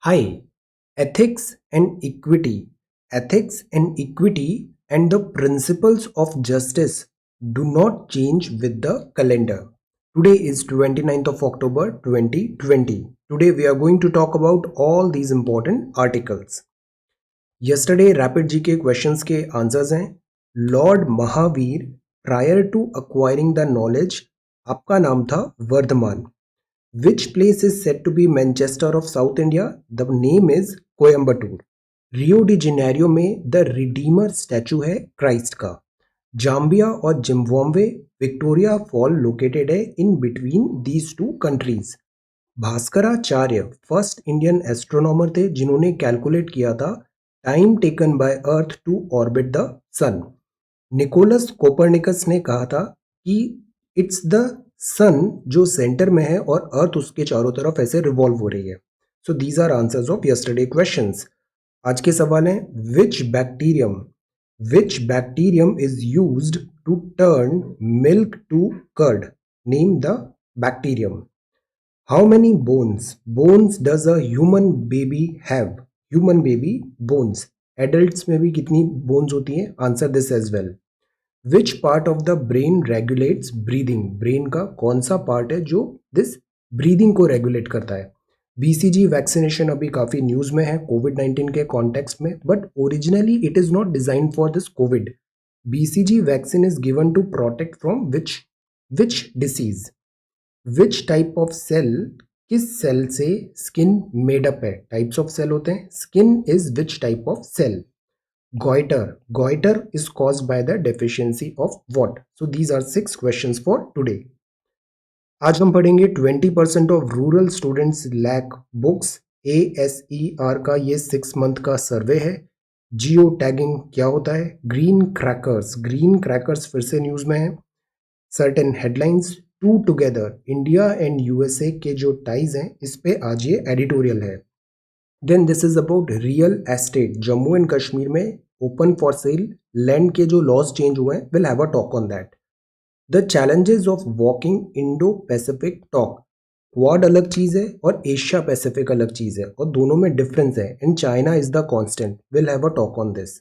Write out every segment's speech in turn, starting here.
Hi, ethics and equity. Ethics and equity and the principles of justice do not change with the calendar. Today is 29th of October 2020. Today we are going to talk about all these important articles. Yesterday Rapid GK questions के answers हैं. Lord Mahavir prior to acquiring the knowledge आपका नाम था Varthaman. Which place is said to be Manchester of South India? The name is Coimbatore. Rio de Janeiro में the redeemer statue है Christ का. Zambia और Zimbabwe Victoria fall located है in between these two countries. Bhaskaracharya first Indian astronomer थे जिन्होंने calculate किया था time taken by earth to orbit the sun. Nicolaus Copernicus ने कहा था कि इट्स द सन जो सेंटर में है और अर्थ उसके चारों तरफ ऐसे रिवॉल्व हो रही है. So these are answers of yesterday questions. आज के सवाल हैं which bacterium is used to turn milk to curd. Name the bacterium. How many bones does a human baby have. Human baby bones. Adults में भी कितनी bones होती हैं? Answer this as well. Which part of the brain regulates breathing. Brain का कौन सा part है जो दिस ब्रीदिंग को रेगुलेट करता है? बीसीजी वैक्सीनेशन अभी काफ़ी न्यूज़ में है कोविड-19 के कॉन्टेक्स्ट में, but originally it is not design for this COVID. BCG vaccine is given to protect from which disease. Which type of cell, किस सेल से स्किन मेडअप है? टाइप्स ऑफ सेल होते हैं. Skin is which type of cell. Goiter is caused by the deficiency of what? So these are 6 questions for today. आज हम पढ़ेंगे 20% of rural students lack books. ASER का ये 6 month का सर्वे है. जियो टैगिंग क्या होता है? ग्रीन क्रैकर्स फिर से न्यूज़ में है. Certain headlines. To together India and USA के जो टाइज हैं इस पे आज ये एडिटोरियल है. Then this is about real estate. Jammu and Kashmir में ओपन फॉर सेल लैंड के जो लॉज चेंज हुए हैं, will have a talk on that. The challenges of walking Indo Pacific talk. Quad अलग चीज़ है और एशिया पैसिफिक अलग चीज़ है और दोनों में डिफरेंस है and China is the constant. Will have a talk on this.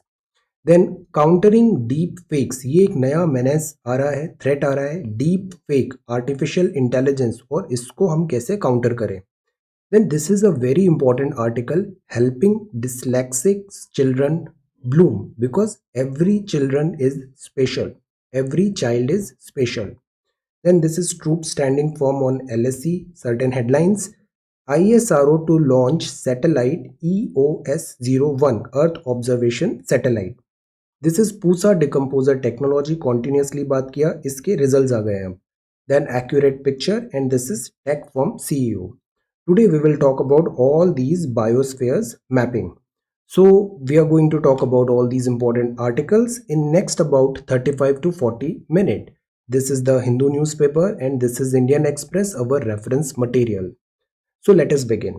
Then countering deep fakes. ये एक नया मेनेस आ रहा है, थ्रेट आ रहा है. डीप फेक आर्टिफिशियल इंटेलिजेंस और इसको हम कैसे काउंटर करें. Then this is a very important article helping dyslexic children bloom because every children is special. Every child is special. Then this is Troop standing firm on LSE. Certain headlines. ISRO to launch satellite EOS-01 Earth Observation Satellite. This is Pusa decomposer technology. Continuously बात किया, इसके results आ गए हैं. Then accurate picture and this is tech from CEO. Today we will talk about all these biospheres mapping. So we are going to talk about all these important articles in next about 35 to 40 minutes. This is the Hindu newspaper and this is Indian Express, our reference material. So let us begin.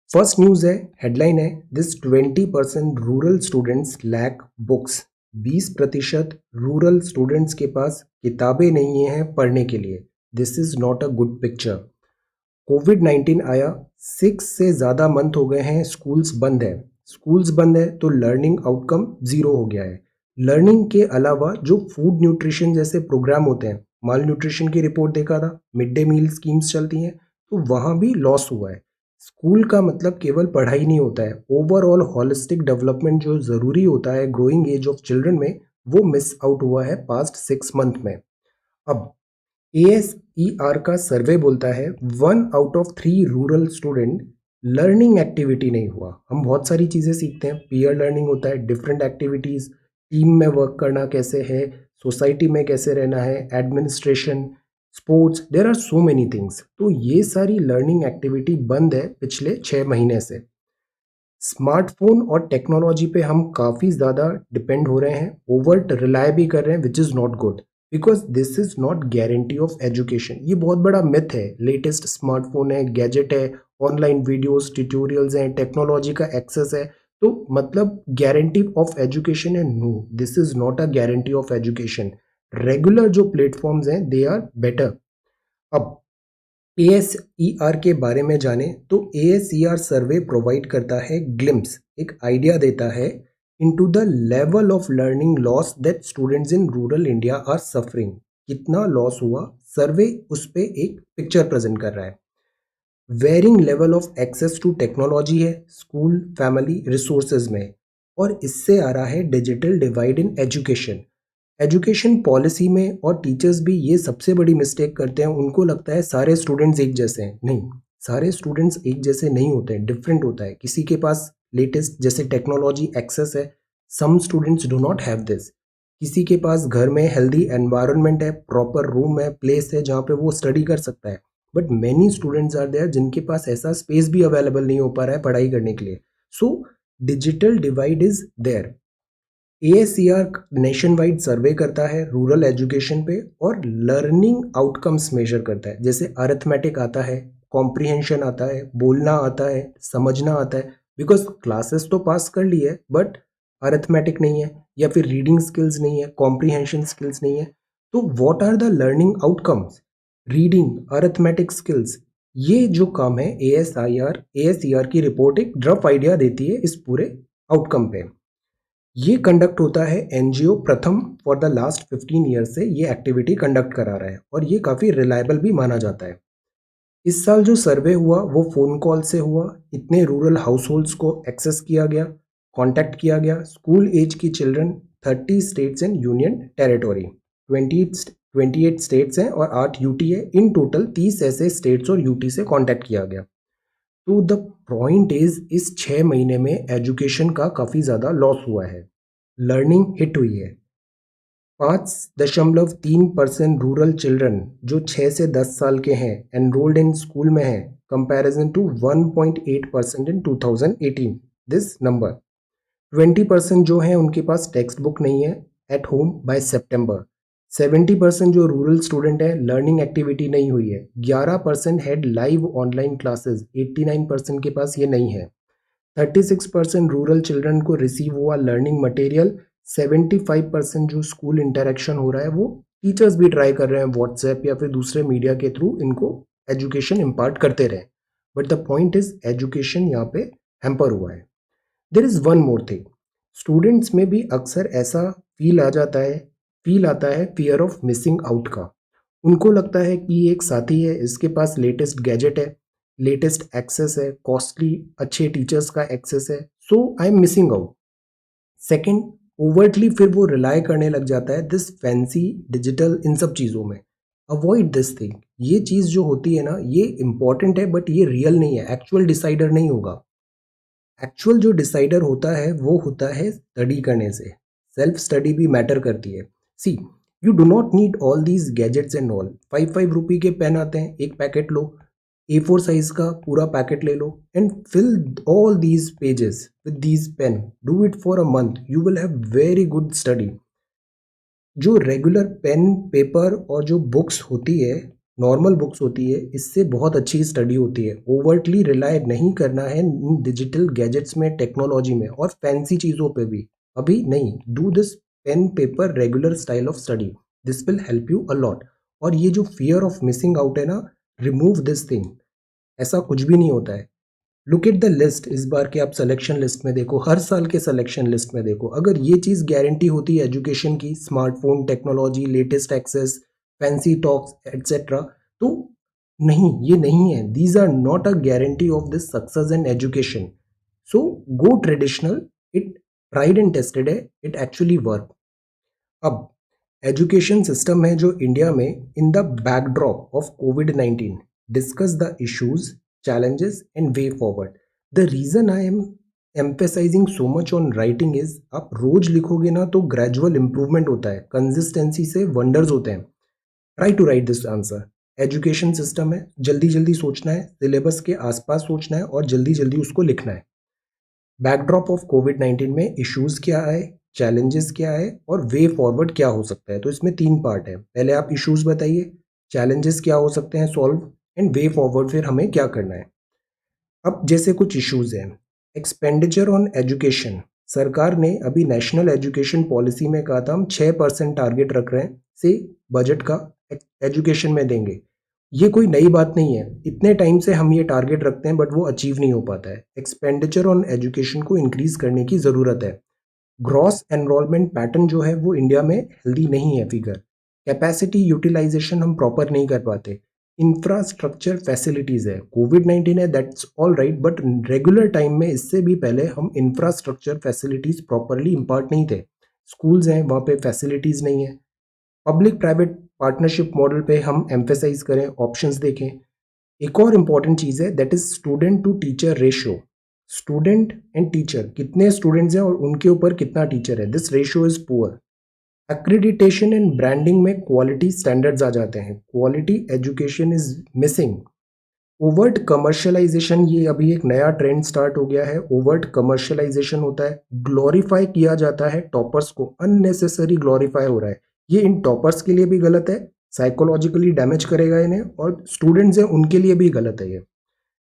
First news है, headline है, this 20% rural students lack books. 20% rural students के पास किताबें नहीं हैं पढ़ने के लिए. This is not a good picture. कोविड-19 आया, 6 से ज़्यादा मंथ हो गए हैं, स्कूल्स बंद है तो लर्निंग आउटकम ज़ीरो हो गया है. लर्निंग के अलावा जो फूड न्यूट्रिशन जैसे प्रोग्राम होते हैं, माल न्यूट्रिशन की रिपोर्ट देखा था, मिड डे मील स्कीम्स चलती हैं, तो वहाँ भी लॉस हुआ है. स्कूल का मतलब केवल पढ़ाई नहीं होता है, ओवरऑल हॉलिस्टिक डेवलपमेंट जो ज़रूरी होता है ग्रोइंग एज ऑफ चिल्ड्रन में, वो मिस आउट हुआ है पास्ट 6 मंथ में. अब ASER का सर्वे बोलता है 1 out of 3 rural student learning activity नहीं हुआ. हम बहुत सारी चीज़ें सीखते हैं, पीयर लर्निंग होता है, डिफरेंट एक्टिविटीज़, टीम में वर्क करना कैसे है, सोसाइटी में कैसे रहना है, administration, sports, there are so many things. तो ये सारी लर्निंग एक्टिविटी बंद है पिछले 6 महीने से. स्मार्टफोन और टेक्नोलॉजी पे हम काफ़ी ज़्यादा डिपेंड हो रहे हैं, ओवर रिलाय भी कर रहे हैं, which is not good because this is not guarantee of education. ये बहुत बड़ा मिथ है. लेटेस्ट स्मार्टफोन है, गैजेट है, ऑनलाइन वीडियोस, ट्यूटोरियल्स हैं, टेक्नोलॉजी का एक्सेस है, तो मतलब गारंटी ऑफ एजुकेशन है? No, this is not a guarantee of education. Regular जो प्लेटफॉर्म्स हैं दे आर बेटर. अब ASER के बारे में जाने तो ASER सर्वे प्रोवाइड करता है ग्लिम्स, एक आइडिया देता है into the level of learning loss that students in rural India are suffering. कितना लॉस हुआ, सर्वे उस पे एक पिक्चर प्रेजेंट कर रहा है। Varying level of access to technology है स्कूल फैमिली रिसोर्सेज में। और इससे आ रहा है digital divide in education. Education policy में और टीचर्स भी ये सबसे बड़ी मिस्टेक करते हैं, उनको लगता है सारे स्टूडेंट्स एक जैसे हैं। नहीं, सारे स्टूडेंट्स एक जैसे नहीं होते हैं, डिफरेंट होता है। किसी के पास लेटेस्ट जैसे टेक्नोलॉजी एक्सेस है, some students do not have this. किसी के पास घर में हेल्दी एनवायरनमेंट है, प्रॉपर रूम है, प्लेस है जहाँ पे वो स्टडी कर सकता है। But many students are there जिनके पास ऐसा स्पेस भी अवेलेबल नहीं हो पा रहा है पढ़ाई करने के लिए। So digital divide is there. ASER nation wide survey करता है रूरल एजुकेशन पे और लर्निंग आउटकम्स मेजर करता है। जैसे अरिथमेटिक आता है, कॉम्प्रिहेंशन आता है, बोलना आता है, समझना आता है। बिकॉज क्लासेस तो पास कर ली है बट अरिथमेटिक नहीं है, या फिर रीडिंग स्किल्स नहीं है, कॉम्प्रिहेंशन स्किल्स नहीं है। तो what are the learning outcomes? Reading, arithmetic skills. ये जो काम है ASER की रिपोर्ट एक रफ आइडिया देती है इस पूरे आउटकम पे। ये कंडक्ट होता है एनजीओ प्रथम फॉर द लास्ट 15 ईयर से ये एक्टिविटी कंडक्ट करा रहा है और ये काफ़ी रिलायबल भी माना जाता है। इस साल जो सर्वे हुआ वो फ़ोन कॉल से हुआ। इतने रूरल हाउस होल्ड्स को एक्सेस किया गया, कांटेक्ट किया गया। स्कूल एज की children 30 states and union territory, 28 states हैं और 8 यूटी है। इन टोटल 30 ऐसे स्टेट्स और यूटी से कांटेक्ट किया गया। तो द पॉइंट इज इस 6 महीने में एजुकेशन का काफ़ी ज़्यादा लॉस हुआ है, लर्निंग हिट हुई है। 5.3% रूरल चिल्ड्रन जो 6 से 10 साल के हैं एनरोल्ड इन स्कूल में हैं, comparison to 1.8% in 2018। This number 20% जो हैं उनके पास टेक्स्ट बुक नहीं है एट होम बाय सितंबर। 70% जो रूरल स्टूडेंट है लर्निंग एक्टिविटी नहीं हुई है। 11% हैड लाइव ऑनलाइन क्लासेस, 89% के पास ये नहीं है। 36% रूरल चिल्ड्रन को रिसीव हुआ लर्निंग मटेरियल। 75% जो स्कूल इंटरेक्शन हो रहा है वो टीचर्स भी ट्राई कर रहे हैं व्हाट्सएप या फिर दूसरे मीडिया के थ्रू इनको एजुकेशन इम्पार्ट करते रहे। But the point is education यहाँ पे हैम्पर हुआ है। There is one more thing, students में भी अक्सर ऐसा फील आता है फियर ऑफ मिसिंग आउट का। उनको लगता है कि एक साथी है, इसके पास लेटेस्ट गैजेट है, लेटेस्ट एक्सेस है, कॉस्टली अच्छे टीचर्स का एक्सेस है, so I am missing out. Second, overtly फिर वो रिलाय करने लग जाता है दिस फैंसी डिजिटल इन सब चीज़ों में। Avoid this thing. ये चीज़ जो होती है ना ये इंपॉर्टेंट है बट ये रियल नहीं है, एक्चुअल डिसाइडर नहीं होगा। एक्चुअल जो डिसाइडर होता है वो होता है स्टडी करने से। सेल्फ स्टडी भी मैटर करती है। See, you do not need all these gadgets and all. 5 rupee के पेन आते हैं, एक पैकेट लो, A4 साइज का पूरा पैकेट ले लो and fill all these pages with these pen. Do it for a month, you will have very good study. जो regular pen paper और जो बुक्स होती है, नॉर्मल बुक्स होती है, इससे बहुत अच्छी स्टडी होती है। ओवर्टली रिलाय नहीं करना है इन डिजिटल गैजेट्स में, टेक्नोलॉजी में और फैंसी चीज़ों पे भी अभी नहीं। Do this pen paper regular style of study, this will help you a lot. और ये जो फियर ऑफ मिसिंग आउट है ना, रिमूव दिस थिंग। ऐसा कुछ भी नहीं होता है। लुक एट द लिस्ट, इस बार के आप सिलेक्शन लिस्ट में देखो, हर साल के सिलेक्शन लिस्ट में देखो, अगर ये चीज़ गारंटी होती है एजुकेशन की, smartphone technology, latest access, fancy talks etcetera, तो नहीं, ये नहीं है। These are not a guarantee of this success in education. So go traditional, it tried and tested है, इट एक्चुअली वर्क। अब एजुकेशन सिस्टम है जो इंडिया में इन द बैकड्रॉप ऑफ कोविड-19, discuss the issues, challenges and way forward. The reason I am emphasizing so much on writing is आप रोज लिखोगे ना तो ग्रेजुअल इंप्रूवमेंट होता है, कंसिस्टेंसी से वंडर्स होते हैं। Try to write this answer. Education system है, जल्दी जल्दी सोचना है, सिलेबस के आसपास सोचना है और जल्दी जल्दी उसको लिखना है। बैकड्रॉप ऑफ कोविड-19 में इश्यूज क्या आए, चैलेंजेस क्या है और वे फॉरवर्ड क्या हो सकता है। तो इसमें 3 पार्ट है। पहले आप इश्यूज बताइए, चैलेंजेस क्या हो सकते हैं सॉल्व, एंड वे फॉरवर्ड फिर हमें क्या करना है। अब जैसे कुछ इश्यूज हैं, एक्सपेंडिचर ऑन एजुकेशन। सरकार ने अभी नेशनल एजुकेशन पॉलिसी में कहा था हम 6% टारगेट रख रहे हैं से बजट का एजुकेशन में देंगे। ये कोई नई बात नहीं है, इतने टाइम से हम ये टारगेट रखते हैं बट वो अचीव नहीं हो पाता है। एक्सपेंडिचर ऑन एजुकेशन को इंक्रीज करने की ज़रूरत है। ग्रॉस एनरोलमेंट पैटर्न जो है वो इंडिया में हेल्दी नहीं है फिगर। कैपेसिटी यूटिलाइजेशन हम प्रॉपर नहीं कर पाते। इंफ्रास्ट्रक्चर फैसिलिटीज़ है, कोविड-19 है that's all right, but regular time में इससे भी पहले हम इंफ्रास्ट्रक्चर फैसिलिटीज़ प्रॉपरली इम्पार्ट नहीं थे। स्कूल्स हैं वहाँ पे फैसिलिटीज़ नहीं है। पब्लिक प्राइवेट पार्टनरशिप मॉडल पे हम एम्फेसाइज करें, ऑप्शंस देखें। एक और इम्पॉर्टेंट चीज़ है that is student to teacher ratio. Student and teacher, कितने स्टूडेंट्स हैं और उनके ऊपर कितना टीचर है, this ratio is poor. Accreditation and branding में क्वालिटी स्टैंडर्ड्स आ जाते हैं, quality education is missing. Overt commercialization, ये अभी एक नया ट्रेंड स्टार्ट हो गया है। ओवर्ट कमर्शलाइजेशन होता है, ग्लोरीफाई किया जाता है टॉपर्स को, अननेसेसरी ग्लोरीफाई हो रहा है। ये इन टॉपर्स के लिए भी गलत है, साइकोलॉजिकली डैमेज करेगा इन्हें, और स्टूडेंट्स हैं उनके लिए भी गलत है ये।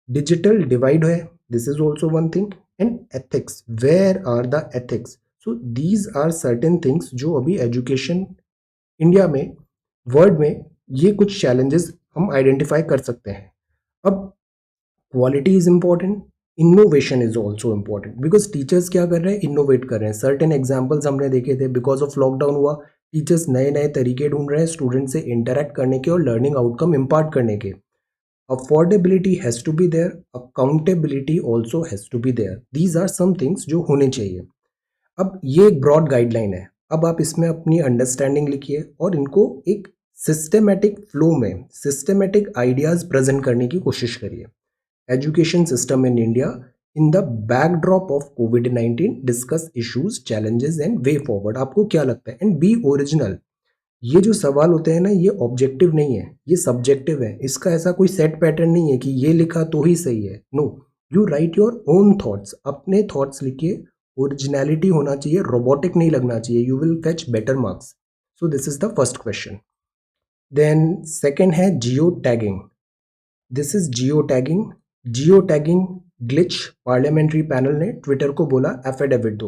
डिजिटल डिवाइड है, this is also one thing. And ethics, where are the ethics? So these are certain things जो अभी एजुकेशन इंडिया में, वर्ल्ड में, ये कुछ चैलेंजेस हम आइडेंटिफाई कर सकते हैं। अब quality is important, innovation is also important, because teachers क्या कर रहे हैं, इनोवेट कर रहे हैं। सर्टेन एग्जाम्पल्स हमने देखे थे, बिकॉज ऑफ लॉकडाउन हुआ, टीचर्स नए नए तरीके ढूंढ रहे हैं स्टूडेंट से इंटरेक्ट करने के और लर्निंग आउटकम इम्पार्ट करने के। Affordability has to be there, accountability also has to be there, these are some things जो होने चाहिए। अब ये एक ब्रॉड गाइडलाइन है, अब आप इसमें अपनी अंडरस्टैंडिंग लिखिए और इनको एक सिस्टेमेटिक फ्लो में सिस्टेमेटिक आइडियाज़ प्रेजेंट करने की कोशिश करिए। Education system in India in the backdrop of कोविड-19, discuss issues, challenges and way forward. आपको क्या लगता है? And B original. ये जो सवाल होते हैं ना, ये ऑब्जेक्टिव नहीं है, ये सब्जेक्टिव है। इसका ऐसा कोई सेट पैटर्न नहीं है कि ये लिखा तो ही सही है। No, you write your own thoughts, अपने थॉट्स लिखिए। ओरिजिनलिटी होना चाहिए, रोबोटिक नहीं लगना चाहिए, you will fetch better marks. So this is the first question. Then second है geo tagging. This is geo tagging. Geo tagging glitch, parliamentary panel ने Twitter को बोला एफिडेविट दो।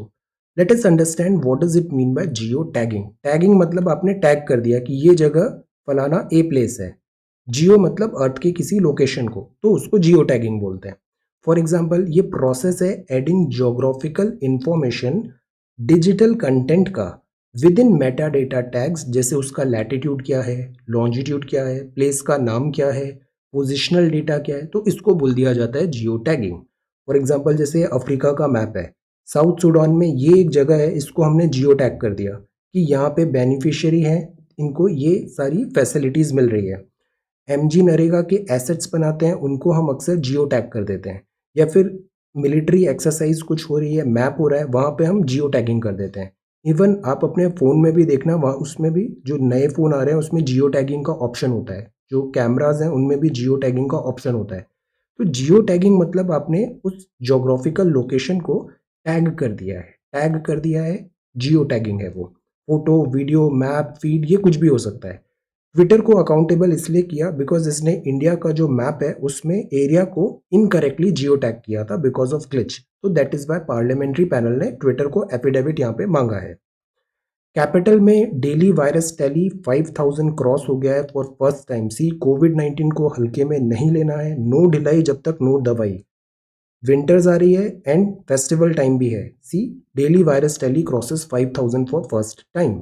Let us understand what does it mean by geo tagging. Tagging मतलब आपने tag कर दिया कि ये जगह फलाना ए प्लेस है। जियो मतलब अर्थ के किसी लोकेशन को, तो उसको जियो टैगिंग बोलते हैं। फॉर एग्जाम्पल, ये प्रोसेस है adding geographical information digital content का within meta data tags, जैसे उसका लैटिट्यूड क्या है, लॉन्जिट्यूड क्या है, प्लेस का नाम क्या है, पोजिशनल डेटा क्या है, तो इसको बोल दिया जाता है जियो टैगिंग। फॉर एग्जाम्पल, जैसे अफ्रीका का मैप है, साउथ सूडान में ये एक जगह है, इसको हमने जियो टैग कर दिया कि यहाँ पे बेनिफिशियरी हैं, इनको ये सारी फैसिलिटीज़ मिल रही है। एमजी नरेगा के एसेट्स बनाते हैं, उनको हम अक्सर जियो टैग कर देते हैं। या फिर मिलिट्री एक्सरसाइज कुछ हो रही है, मैप हो रहा है, वहाँ पे हम जियो टैगिंग कर देते हैं। इवन आप अपने फ़ोन में भी देखना, वहाँ उसमें भी जो नए फ़ोन आ रहे हैं उसमें जियो टैगिंग का ऑप्शन होता है, जो कैमराज हैं उनमें भी जियो टैगिंग का ऑप्शन होता है। तो जियो टैगिंग मतलब आपने उस जोग्राफिकल लोकेशन को टैग कर दिया है, टैग कर दिया है, जियो टैगिंग है वो। फोटो, वीडियो, मैप, फीड, ये कुछ भी हो सकता है। ट्विटर को अकाउंटेबल इसलिए किया बिकॉज इसने इंडिया का जो मैप है उसमें एरिया को इनकरेक्टली जियो टैग किया था बिकॉज ऑफ ग्लिच। तो that is why parliamentary panel ने ट्विटर को एफिडेविट यहाँ पे मांगा है। कैपिटल में डेली वायरस टैली 5000 क्रॉस हो गया है फॉर फर्स्ट टाइम। सी, कोविड-19 को हल्के में नहीं लेना है, नो ढिलाई जब तक नो दवाई। विंटर्स आ रही है एंड फेस्टिवल टाइम भी है। See, daily virus tally crosses 5000 for first time.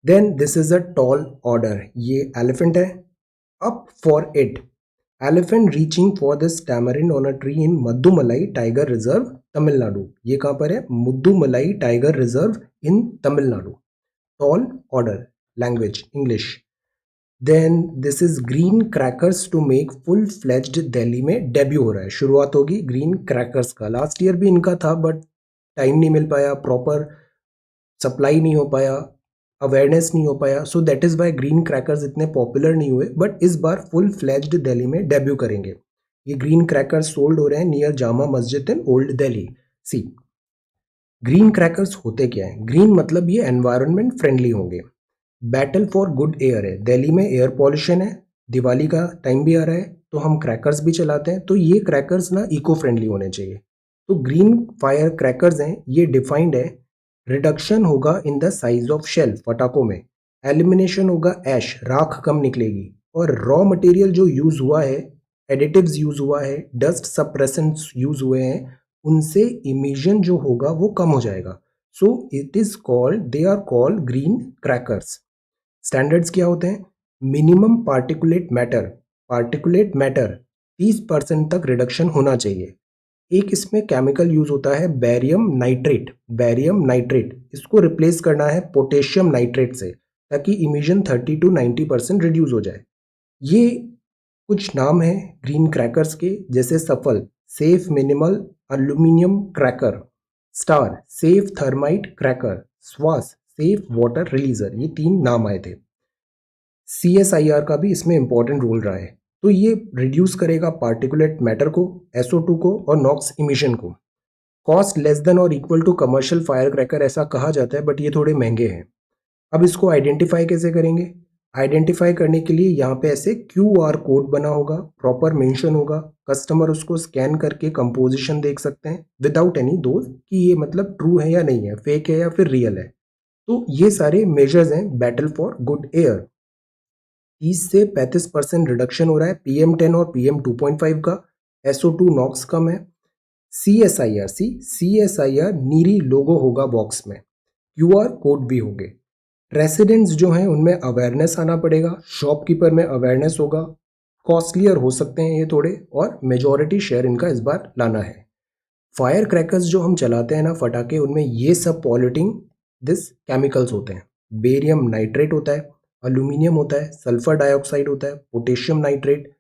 Then this is a tall order, ये एलिफेंट है। Up for it, elephant reaching for this tamarind on a tree in Mudumalai tiger reserve, Tamil Nadu. ये कहाँ पर है? Mudumalai tiger reserve in Tamil Nadu. Tall order, language English. Then this is green crackers to make full fledged, Delhi में debut हो रहा है, शुरुआत होगी ग्रीन क्रैकर्स का। लास्ट ईयर भी इनका था बट टाइम नहीं मिल पाया, प्रॉपर सप्लाई नहीं हो पाया, अवेयरनेस नहीं हो पाया, so that is why green crackers इतने पॉपुलर नहीं हुए। बट इस बार फुल फ्लेज्ड दिल्ली में डेब्यू करेंगे। ये ग्रीन क्रैकर्स सोल्ड हो रहे हैं near Jama Masjid in old Delhi. See, green crackers होते क्या है? ग्रीन मतलब ये एनवायरनमेंट फ्रेंडली होंगे। बैटल फॉर गुड एयर है, दिल्ली में एयर पॉल्यूशन है, दिवाली का टाइम भी आ रहा है तो हम क्रैकर्स भी चलाते हैं, तो ये क्रैकर्स ना इको फ्रेंडली होने चाहिए। तो ग्रीन फायर क्रैकर्स हैं, ये डिफाइंड है। रिडक्शन होगा in the size of shell, पटाखों में। एलिमिनेशन होगा ऐश, राख कम निकलेगी। और रॉ मटेरियल जो यूज हुआ है, एडिटिव्स यूज हुआ है, डस्ट सप्रेसेंट्स यूज हुए हैं, उनसे इमिशन जो होगा वो कम हो जाएगा. So it is called, they are called green crackers. Standards क्या होते हैं? मिनिमम पार्टिकुलेट मैटर 30% तक रिडक्शन होना चाहिए. एक इसमें केमिकल यूज होता है बैरियम नाइट्रेट. इसको रिप्लेस करना है पोटेशियम नाइट्रेट से, ताकि इमिशन 30 to 90% रिड्यूस हो जाए. ये कुछ नाम हैं ग्रीन क्रैकर्स के, जैसे सफल safe minimal aluminium cracker, star safe thermite cracker, स्वास सेफ वाटर रिलीजर. ये 3 नाम आए थे. CSIR का भी इसमें इंपॉर्टेंट रोल रहा है. तो ये रिड्यूस करेगा पार्टिकुलेट मैटर को, SO2 को और नॉक्स इमिशन को. कॉस्ट लेस देन और equal to commercial fire cracker ऐसा कहा जाता है, बट ये थोड़े महंगे हैं. अब इसको आइडेंटिफाई कैसे करेंगे? आइडेंटिफाई करने के लिए यहाँ पे ऐसे QR कोड बना होगा, प्रॉपर मेंशन होगा, कस्टमर उसको स्कैन करके कंपोजिशन देख सकते हैं विदाउट एनी दोज कि ये मतलब ट्रू है या नहीं है, फेक है या फिर रियल है. तो ये सारे मेजर्स हैं बैटल फॉर गुड एयर. 30 से 35% रिडक्शन हो रहा है PM10 और PM2.5 का. SO2 नॉक्स कम है. CSIR नीरी लोगो होगा बॉक्स में, QR कोड भी होंगे. रेसिडेंट्स जो हैं उनमें अवेयरनेस आना पड़ेगा, शॉपकीपर में अवेयरनेस होगा. कॉस्टलियर हो सकते हैं ये थोड़े, और मेजॉरिटी शेयर इनका इस बार लाना है. फायर क्रैकर्स जो हम चलाते हैं ना, फटाके, उनमें ये सब पॉल्यूटिंग दिस केमिकल्स होते हैं. बेरियम नाइट्रेट होता है, अल्यूमिनियम होता है, सल्फर डाइऑक्साइड होता है, पोटेशियम नाइट्रेट,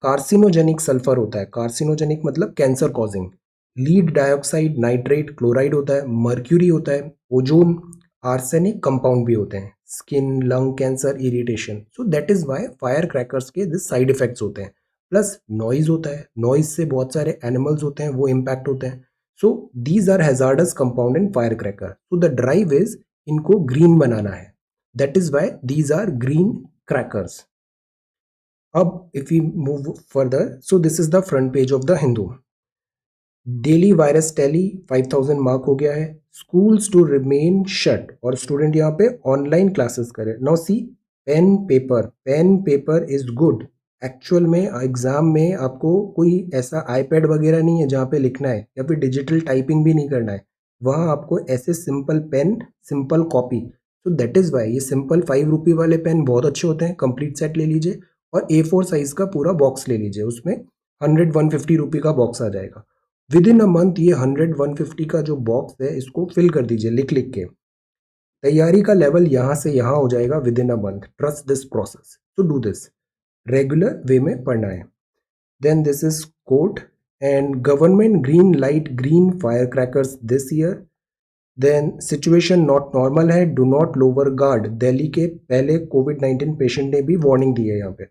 कार्सिनोजेनिक सल्फर होता है, कार्सिनोजेनिक मतलब cancer causing, lead dioxide, nitrate, chloride होता है, मर्क्यूरी होता है, ओजोन, आर्सेनिक कंपाउंड भी होते हैं, skin, lung cancer, irritation. So that is why fire crackers के दिस साइड इफेक्ट्स होते हैं. प्लस नॉइज होता है, नॉइज से बहुत सारे एनिमल्स होते हैं वो इम्पैक्ट होते हैं. So these are hazardous compound in fire cracker. So the drive is इनको ग्रीन बनाना है. That is why these are green crackers. अब if you move further, so this is the front page of the Hindu. Daily virus tally 5000 mark हो गया है. Schools to remain shut, और student यहाँ पे ऑनलाइन क्लासेस करें. Now see, pen paper is good. Actual में exam में आपको कोई ऐसा आईपैड वगैरह नहीं है जहाँ पे लिखना है, या फिर डिजिटल टाइपिंग भी नहीं करना है. वहाँ आपको ऐसे सिंपल पेन, सिंपल कॉपी. तो दैट इज वाई ये सिंपल 5 रुपये वाले पेन बहुत अच्छे होते हैं. कंप्लीट सेट ले लीजिए और A4 साइज का पूरा बॉक्स ले लीजिए. उसमें 100-150 रुपये का बॉक्स आ जाएगा. विद इन अ मंथ ये 100-150 का जो बॉक्स है इसको फिल कर दीजिए लिख लिख के. तैयारी का लेवल यहाँ से यहाँ हो जाएगा within a month. Trust this process. To do this regular way में पढ़ना है. Then this is court and government green light green fire crackers this year. Then situation not normal है, do not lower guard. Delhi के पहले COVID-19 patient ने भी warning दी है यहाँ पे.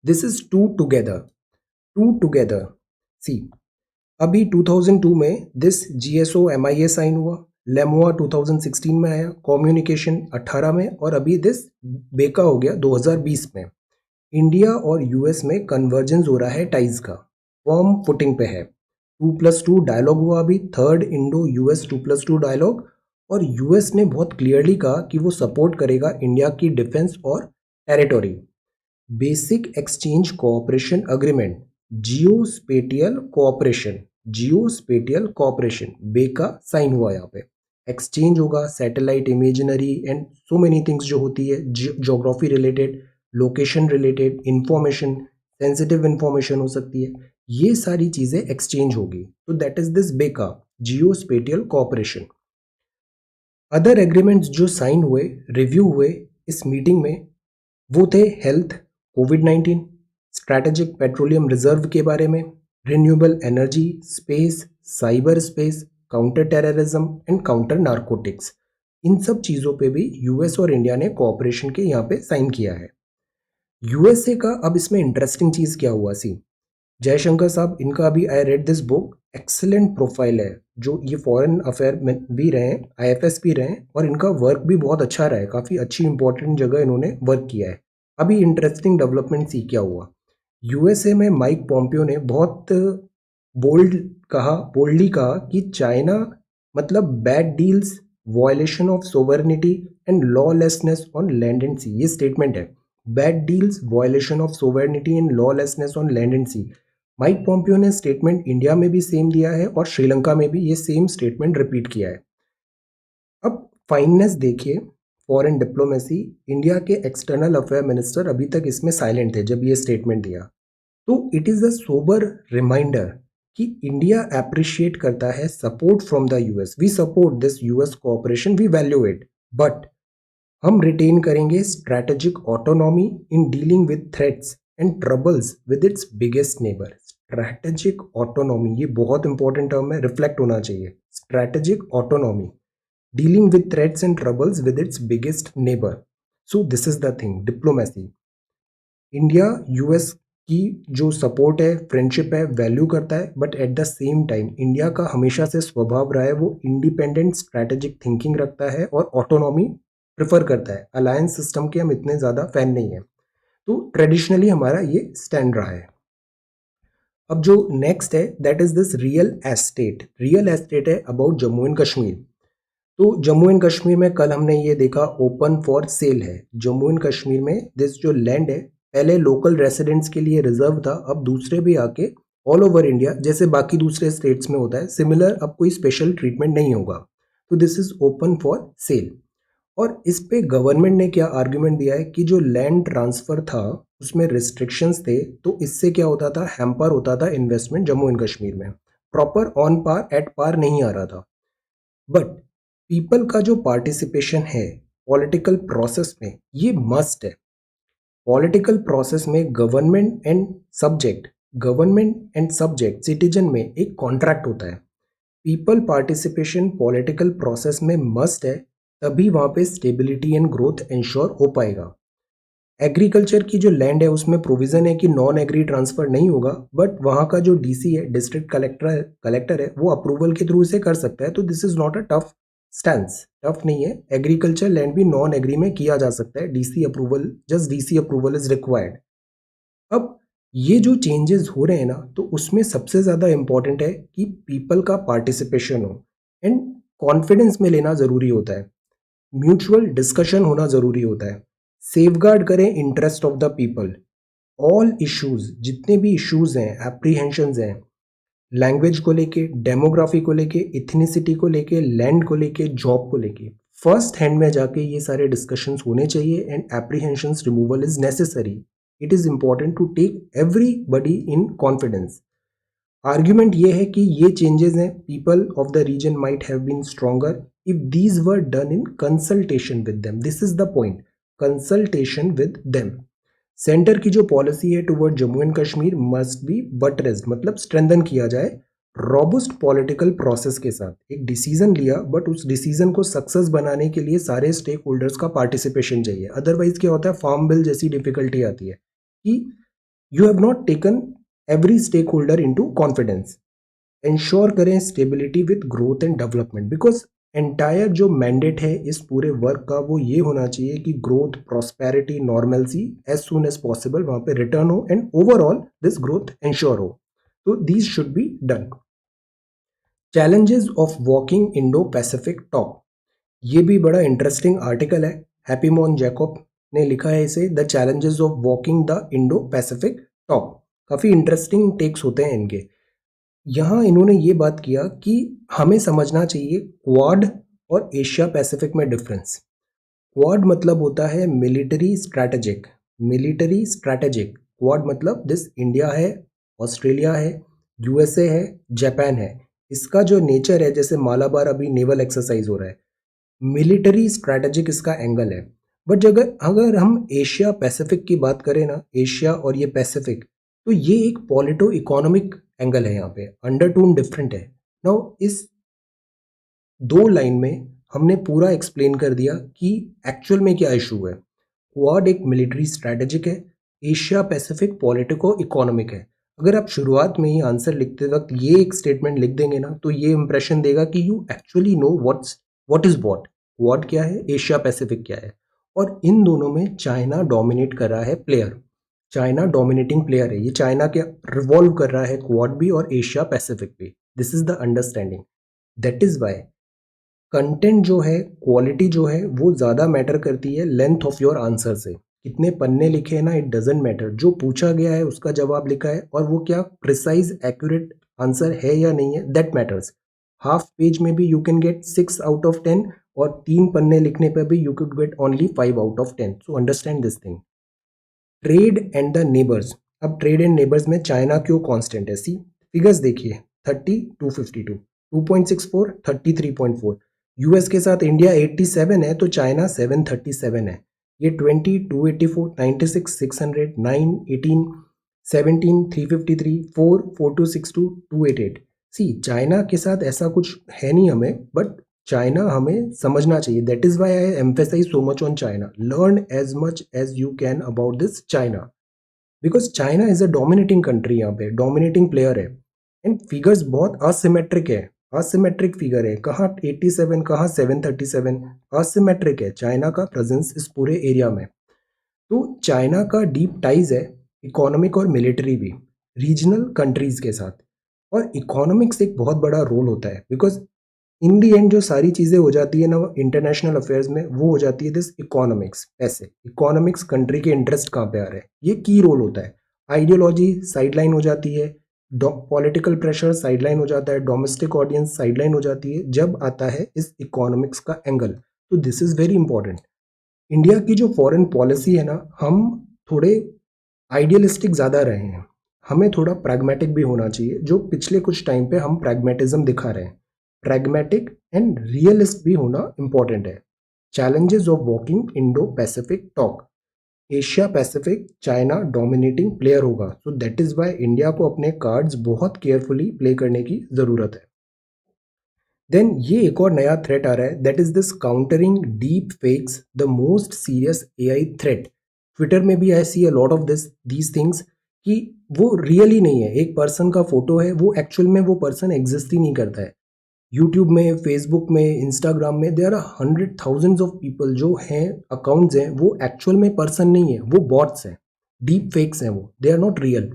This is to together. See, अभी 2002 में दिस GSO MIA साइन हुआ, लेमोआ 2016 में आया, कम्युनिकेशन 18 में, और अभी दिस बेका हो गया 2020 में. इंडिया और US में कन्वर्जेंस हो रहा है टाइज का, फर्म फुटिंग पे है. 2+2 डायलॉग हुआ अभी, थर्ड इंडो US 2+2 डायलॉग. और US ने बहुत क्लियरली कहा कि वो सपोर्ट करेगा इंडिया की डिफेंस और territory. Basic exchange cooperation agreement, geo spatial BECA sign हुआ. यहाँ पे एक्सचेंज होगा, satellite imaginary and so many things जो होती है geography related, location related information, sensitive information हो सकती है, ये सारी चीजें एक्सचेंज होगी. तो दैट इज दिस बेका, जियो स्पेटियल कोऑपरेशन. अदर एग्रीमेंट्स जो साइन हुए, रिव्यू हुए इस मीटिंग में, वो थे health, COVID-19, strategic petroleum reserve के बारे में, renewable energy, space, cyber space, counter terrorism and counter narcotics. इन सब चीज़ों पे भी US और इंडिया ने कोऑपरेशन के यहाँ पे साइन किया है. USA का अब इसमें इंटरेस्टिंग चीज़ क्या हुआ, सी, जयशंकर साहब, इनका अभी I read this book, excellent profile है. जो ये फॉरेन अफेयर में भी रहे हैं, IFS भी रहे हैं, और इनका वर्क भी बहुत अच्छा रहा है. काफ़ी अच्छी इंपॉर्टेंट जगह इन्होंने वर्क किया है. अभी इंटरेस्टिंग डेवलपमेंट सी क्या हुआ, USA में माइक पॉम्पियो ने बहुत बोल्डली कहा कि चाइना मतलब bad deals, violation of sovereignty and lawlessness on land and sea. ये स्टेटमेंट है. Bad deals, violation of sovereignty and lawlessness on land and sea. Mike Pompeo ने स्टेटमेंट इंडिया में भी सेम दिया है और श्रीलंका में भी ये सेम स्टेटमेंट रिपीट किया है। अब फाइननेस देखिए, फॉरेन डिप्लोमेसी, इंडिया के एक्सटर्नल अफेयर मिनिस्टर अभी तक इसमें साइलेंट थे जब ये स्टेटमेंट दिया। तो it is a sober reminder कि इंडिया अप्रिशिएट करता है support from the US, we support this US cooperation, we value it, but हम रिटेन करेंगे strategic autonomy in dealing with threats and troubles with its biggest neighbour. Strategic autonomy, ये बहुत important term है, reflect होना चाहिए। Strategic autonomy, dealing with threats and troubles with its biggest neighbor. So this is the thing, diplomacy. India US की जो support है, friendship है, value करता है, but at the same time India का हमेशा से स्वभाव रहा है वो इंडिपेंडेंट स्ट्रैटेजिक थिंकिंग रखता है और ऑटोनॉमी प्रेफर करता है। अलायंस सिस्टम के हम इतने ज़्यादा फैन नहीं है, तो ट्रेडिशनली हमारा ये स्टैंड रहा है। अब जो नेक्स्ट है that is this real estate. Real estate है अबाउट जम्मू एंड कश्मीर। तो जम्मू एंड कश्मीर में कल हमने ये देखा ओपन फॉर सेल है। जम्मू एंड कश्मीर में दिस जो लैंड है पहले लोकल रेसिडेंट्स के लिए रिजर्व था, अब दूसरे भी आके ऑल ओवर इंडिया जैसे बाकी दूसरे स्टेट्स में होता है सिमिलर, अब कोई स्पेशल ट्रीटमेंट नहीं होगा। तो this is open for sale. और इस पे गवर्नमेंट ने क्या आर्ग्यूमेंट दिया है कि जो लैंड ट्रांसफर था उसमें रिस्ट्रिक्शंस थे, तो इससे क्या होता था, हैम्पर होता था इन्वेस्टमेंट जम्मू एंड कश्मीर में, proper on par at par नहीं आ रहा था। बट पीपल का जो पार्टिसिपेशन है पॉलिटिकल प्रोसेस में ये मस्ट है। पॉलिटिकल प्रोसेस में गवर्नमेंट एंड सब्जेक्ट सिटीजन में एक कॉन्ट्रैक्ट होता है। पीपल पार्टिसिपेशन पॉलिटिकल प्रोसेस में मस्ट है, तभी वहाँ पे स्टेबिलिटी एंड ग्रोथ इंश्योर हो पाएगा। एग्रीकल्चर की जो लैंड है उसमें प्रोविज़न है कि नॉन एग्री ट्रांसफ़र नहीं होगा, बट वहाँ का जो डीसी है, डिस्ट्रिक्ट कलेक्टर है, वो अप्रूवल के थ्रू इसे कर सकता है। तो this is not a tough stance, tough नहीं है। एग्रीकल्चर लैंड भी नॉन एग्री में किया जा सकता है, DC approval, just DC approval is required. अब ये जो चेंजेस हो रहे हैं ना, तो उसमें सबसे ज़्यादा इंपॉर्टेंट है कि पीपल का पार्टिसिपेशन हो एंड कॉन्फिडेंस में लेना ज़रूरी होता है, म्यूचुअल डिस्कशन होना ज़रूरी होता है, सेफगार्ड करें interest of the people. All issues, जितने भी इश्यूज हैं, एप्रीहेंशंस हैं, लैंग्वेज को लेके, डेमोग्राफी को लेके, इथनिसिटी को लेके, लैंड को लेके, जॉब को लेके, फर्स्ट हैंड में जाके ये सारे डिस्कशंस होने चाहिए and apprehensions removal is necessary. It is important to take everybody in confidence. Argument ये है कि ये चेंजेस हैं, people of the region might have been stronger if these were done in consultation with them. This is the point, consultation with them. Centre की जो policy है toward Jammu and Kashmir must be buttressed, मतलब strengthen किया जाए robust political process के साथ। एक decision लिया, बट उस डिसीजन को सक्सेस बनाने के लिए सारे स्टेक होल्डर्स का पार्टिसिपेशन चाहिए। अदरवाइज क्या होता है, फार्म बिल जैसी डिफिकल्टी आती है कि you have not taken every stake holder into confidence. Ensure करें stability with growth and development, because entire जो मैंडेट है इस पूरे वर्क का वो ये होना चाहिए कि growth, prosperity, normalcy as soon as possible वहाँ पे रिटर्न हो and overall this growth ensure हो। तो these should be done. Challenges of walking Indo Pacific top, ये भी बड़ा इंटरेस्टिंग आर्टिकल है, हैप्पी मॉन जैकब ने लिखा है इसे, the challenges of walking the Indo Pacific top. काफ़ी इंटरेस्टिंग टेक्स होते हैं इनके। यहाँ इन्होंने ये बात किया कि हमें समझना चाहिए क्वाड और एशिया पैसिफिक में डिफरेंस। क्वाड मतलब होता है military strategic, military strategic. Quad मतलब दिस इंडिया है, ऑस्ट्रेलिया है, यूएसए है, जापान है। इसका जो नेचर है, जैसे मालाबार अभी नेवल एक्सरसाइज हो रहा है, मिलिट्री स्ट्रैटेजिक इसका एंगल है। बट अगर अगर हम एशिया पैसिफिक की बात करें ना, एशिया और ये पैसिफिक, तो ये एक पॉलिटो इकोनॉमिक एंगल है, यहाँ पे अंडरटोन डिफरेंट है। नाउ इस दो लाइन में हमने पूरा एक्सप्लेन कर दिया कि एक्चुअल में क्या इशू है। क्वाड एक मिलिट्री स्ट्रैटेजिक है, एशिया पैसिफिक पॉलिटिको इकोनॉमिक है। अगर आप शुरुआत में ही आंसर लिखते वक्त ये एक स्टेटमेंट लिख देंगे ना, तो ये इंप्रेशन देगा कि you actually know what is what. Quad क्या है, एशिया पैसिफिक क्या है, और इन दोनों में चाइना डोमिनेट कर रहा है प्लेयर। चाइना डोमिनेटिंग प्लेयर है, ये चाइना के रिवॉल्व कर रहा है क्वाड भी और एशिया पैसिफिक भी। This is the understanding. That is why content जो है, क्वालिटी जो है, वो ज़्यादा मैटर करती है लेंथ ऑफ योर आंसर से। कितने पन्ने लिखे हैं ना, इट डजेंट मैटर, जो पूछा गया है उसका जवाब लिखा है और वो क्या प्रिसाइज एक्यूरेट आंसर है या नहीं है, दैट मैटर्स। हाफ पेज में भी you can get 6 out of 10 और 3 पन्ने लिखने पर भी you can get only 5 out of 10। So understand this thing. Trade and the neighbours. अब ट्रेड एंड नेबर्स में चाइना क्यों कांस्टेंट है? सी फिगर्स देखिए, 30, 252, 2.64, 33.4। यूएस के साथ इंडिया 87 है तो चाइना 737 है। ये 20, 284, 96, 600, 9, 18, 17, 353, 4, 4262, 288। सी चाइना के साथ ऐसा कुछ है नहीं हमें, बट चाइना हमें समझना चाहिए। That is why I emphasize so much on China. Learn as much as you can about this China, because China is a dominating country, यहाँ पे डोमिनेटिंग प्लेयर है। एंड फिगर्स बहुत असिमेट्रिक है, asymmetric figure है, कहाँ 87 कहाँ 737, asymmetric है China का प्रेजेंस इस पूरे एरिया में। तो चाइना का डीप टाइज है, इकोनॉमिक और मिलिट्री भी, रीजनल कंट्रीज के साथ। और इकोनॉमिक्स एक बहुत बड़ा रोल होता है, बिकॉज इन दी एंड जो सारी चीज़ें हो जाती है ना इंटरनेशनल अफेयर्स में, वो हो जाती है दिस इकोनॉमिक्स। पैसे, इकोनॉमिक्स, कंट्री के इंटरेस्ट कहाँ पे आ रहे हैं, ये की रोल होता है। आइडियोलॉजी साइडलाइन हो जाती है, पॉलिटिकल प्रेशर साइडलाइन हो जाता है, डोमेस्टिक ऑडियंस साइडलाइन हो जाती है जब आता है इस इकोनॉमिक्स का एंगल। तो this is very important. India की जो फॉरेन पॉलिसी है ना, हम थोड़े आइडियलिस्टिक ज़्यादा रहे हैं, हमें थोड़ा प्रैग्मेटिक भी होना चाहिए, जो पिछले कुछ टाइम पे हम प्रैग्मेटिज्म दिखा रहे हैं। प्रैग्मेटिक एंड रियलिस्ट भी होना इंपॉर्टेंट है। Challenges of walking Indo Pacific talk. Asia Pacific China dominating player होगा, so that is why India को अपने कार्ड्स बहुत केयरफुली प्ले करने की ज़रूरत है। देन ये एक और नया थ्रेट आ रहा है, that is this countering deep fakes, the most serious AI threat. Twitter में भी I see a lot of these things कि वो रियल ही नहीं है, एक पर्सन का फोटो है, वो एक्चुअल में वो पर्सन एग्जिस्ट ही नहीं करता है। यूट्यूब में, फेसबुक में, इंस्टाग्राम में there are 100 thousands of people जो हैं, अकाउंट्स हैं, वो एक्चुअल में पर्सन नहीं है, वो बॉट्स हैं, डीप फेक्स हैं, वो दे आर नॉट रियल।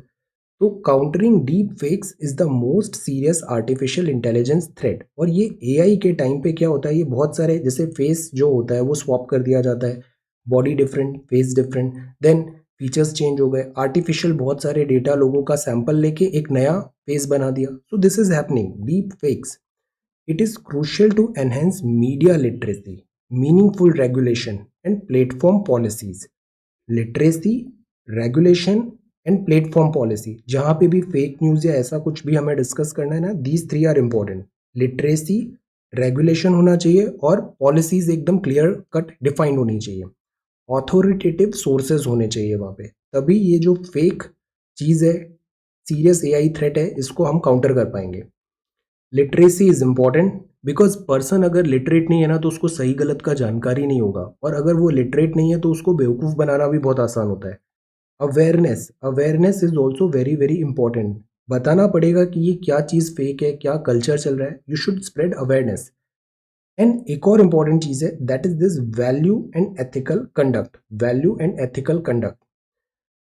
तो countering deep fakes is the most serious artificial intelligence threat. और ये एआई के टाइम पे क्या होता है, ये बहुत सारे जैसे फेस जो होता है वो स्वैप कर दिया जाता है, body different, face different, then features change हो गए, आर्टिफिशियल बहुत सारे डेटा लोगों का सैंपल लेके एक नया फेस बना दिया। सो this is happening, deep fakes. It is crucial to enhance media literacy, meaningful regulation, and platform policies. Literacy, regulation and platform policy. जहाँ पे भी फेक न्यूज़ या ऐसा कुछ भी हमें डिस्कस करना है ना, these three are important. Literacy, regulation होना चाहिए और पॉलिसीज एकदम क्लियर कट डिफाइंड होनी चाहिए। ऑथोरिटेटिव सोर्सेज होने चाहिए वहाँ पे, तभी ये जो फेक चीज़ है, सीरियस एआई थ्रेट है, इसको हम काउंटर कर पाएंगे। Literacy is important, because person अगर लिटरेट नहीं है ना तो उसको सही गलत का जानकारी नहीं होगा, और अगर वो लिटरेट नहीं है तो उसको बेवकूफ़ बनाना भी बहुत आसान होता है। Awareness, awareness is also very very important. बताना पड़ेगा कि ये क्या चीज़ फेक है, क्या कल्चर चल रहा है, you should spread awareness. And एक और इंपॉर्टेंट चीज़ है, that is this value and ethical conduct. Value and ethical conduct,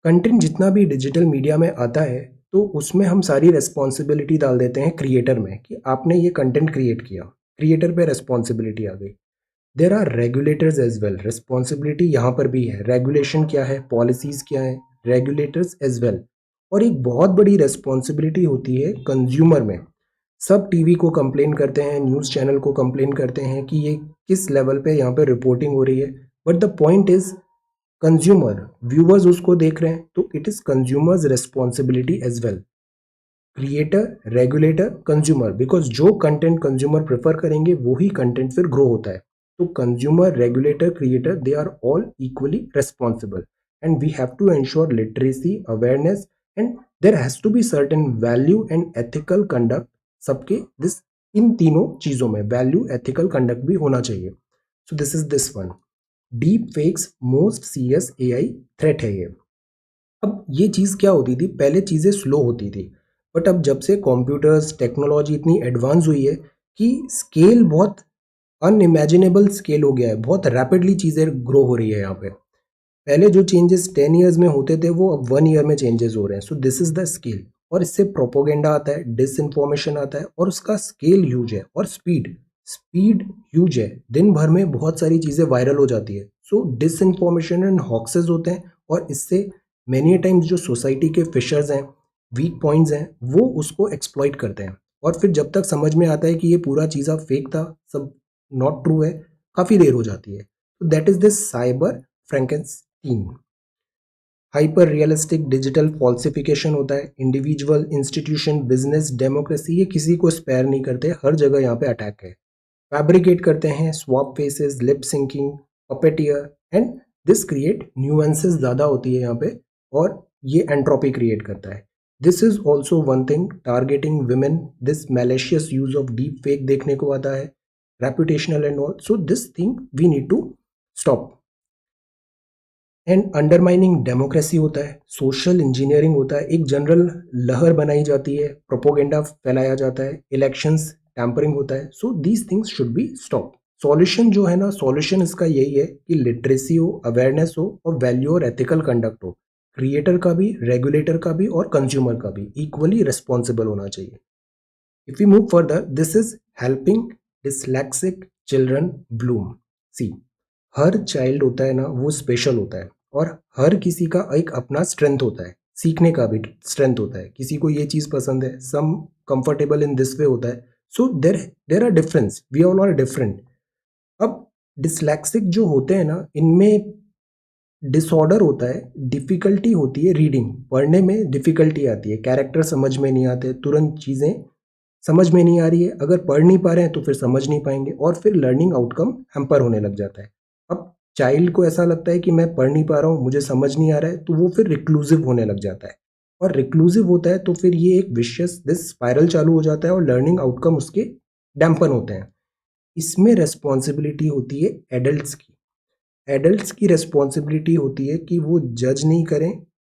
content जितना भी डिजिटल मीडिया में आता है तो उसमें हम सारी रेस्पॉन्सिबिलिटी डाल देते हैं क्रिएटर में, कि आपने ये कंटेंट क्रिएट किया, क्रिएटर पे रेस्पॉन्सिबिलिटी आ गई। There are regulators as well, responsibility यहाँ पर भी है। रेगुलेशन क्या है, पॉलिसीज़ क्या है, रेगुलेटर्स एज वेल। और एक बहुत बड़ी रेस्पॉन्सिबिलिटी होती है कंज्यूमर में। सब टीवी को कंप्लेन करते हैं, न्यूज़ चैनल को कंप्लेन करते हैं कि ये किस लेवल पे यहाँ पे रिपोर्टिंग हो रही है, but the point is consumer, viewers उसको देख रहे हैं, तो it is consumers responsibility as well. Creator, regulator, consumer, because जो कंटेंट कंज्यूमर प्रेफर करेंगे वही कंटेंट फिर ग्रो होता है। तो consumer, regulator, creator, they are all equally responsible, and we have to ensure literacy, awareness, and there has to be certain value and ethical conduct. सबके this, इन तीनों चीज़ों में वैल्यू, एथिकल कंडक्ट भी होना चाहिए। सो this is this one, deep fakes most serious AI threat है ये। अब ये चीज़ क्या होती थी, पहले चीज़ें स्लो होती थी, बट अब जब से कंप्यूटर्स, टेक्नोलॉजी इतनी एडवांस हुई है कि स्केल बहुत अनइमेजिनेबल स्केल हो गया है, बहुत रैपिडली चीज़ें ग्रो हो रही है यहाँ पे। पहले जो चेंजेस 10 ईयर्स में होते थे वो अब 1 ईयर में चेंजेस हो रहे हैं। So this is the scale. और इससे प्रोपोगेंडा आता है, डिस इन्फॉर्मेशन आता है, और उसका स्केल ह्यूज है, और स्पीड। स्पीड ह्यूज है, दिन भर में बहुत सारी चीज़ें वायरल हो जाती है। सो डिसइंफॉर्मेशन एंड हॉक्सेस होते हैं और इससे मैनी टाइम्स जो सोसाइटी के फिशर्स हैं, वीक पॉइंट्स हैं, वो उसको एक्सप्लॉइट करते हैं। और फिर जब तक समझ में आता है कि ये पूरा चीज़ा फेक था, सब नॉट ट्रू है, काफ़ी देर हो जाती है। तो that is this cyber फ्रैंकेनस्टीन। Hyper realistic digital falsification होता है। इंडिविजुअल, इंस्टीट्यूशन, बिजनेस, डेमोक्रेसी, ये किसी को स्पेयर नहीं करते, हर जगह यहाँ पे अटैक है। फैब्रिकेट करते हैं, swap faces, lip syncing, puppeteer, and this create nuances ज़्यादा होती है यहाँ पे, और ये एंट्रोपी क्रिएट करता है। This is also one thing, targeting women, this malicious use of deep fake देखने को आता है, reputational and all. So this thing we need to stop. And undermining democracy होता है, सोशल इंजीनियरिंग होता है, एक जनरल लहर बनाई जाती है, प्रोपोगेंडा फैलाया जाता है, इलेक्शंस टैंपरिंग होता है। So these things should be stop. Solution जो है ना, सॉल्यूशन इसका यही है कि लिटरेसी हो, अवेयरनेस हो, और वैल्यू और एथिकल कंडक्ट हो। क्रिएटर का भी, रेगुलेटर का भी, और कंज्यूमर का भी इक्वली रिस्पॉन्सिबल होना चाहिए। If we move further, this is helping dyslexic children bloom. See, हर चाइल्ड होता है ना, वो स्पेशल होता है, और हर किसी का एक अपना स्ट्रेंथ होता है, सीखने का भी स्ट्रेंथ होता है। किसी को ये चीज़ पसंद है, सम कंफर्टेबल इन दिस वे होता है। So there there are difference, we all are different. अब डिसलेक्सिक जो होते हैं ना, इनमें डिसऑर्डर होता है, डिफ़िकल्टी होती है, रीडिंग पढ़ने में डिफ़िकल्टी आती है, कैरेक्टर समझ में नहीं आते, तुरंत चीज़ें समझ में नहीं आ रही है, अगर पढ़ नहीं पा रहे हैं तो फिर समझ नहीं पाएंगे, और फिर लर्निंग आउटकम हैम्पर होने लग जाता है। अब चाइल्ड को ऐसा लगता है कि मैं पढ़ नहीं पा रहा हूँ, मुझे समझ नहीं आ रहा है, तो वो फिर रिक्लूसिव होने लग जाता है, और रिक्लूसिव होता है तो फिर ये एक विशियस दिस स्पाइरल चालू हो जाता है, और लर्निंग आउटकम उसके डैम्पन होते हैं। इसमें रेस्पॉन्सिबिलिटी होती है एडल्ट्स की। एडल्ट्स की रिस्पॉन्सिबिलिटी होती है कि वो जज नहीं करें,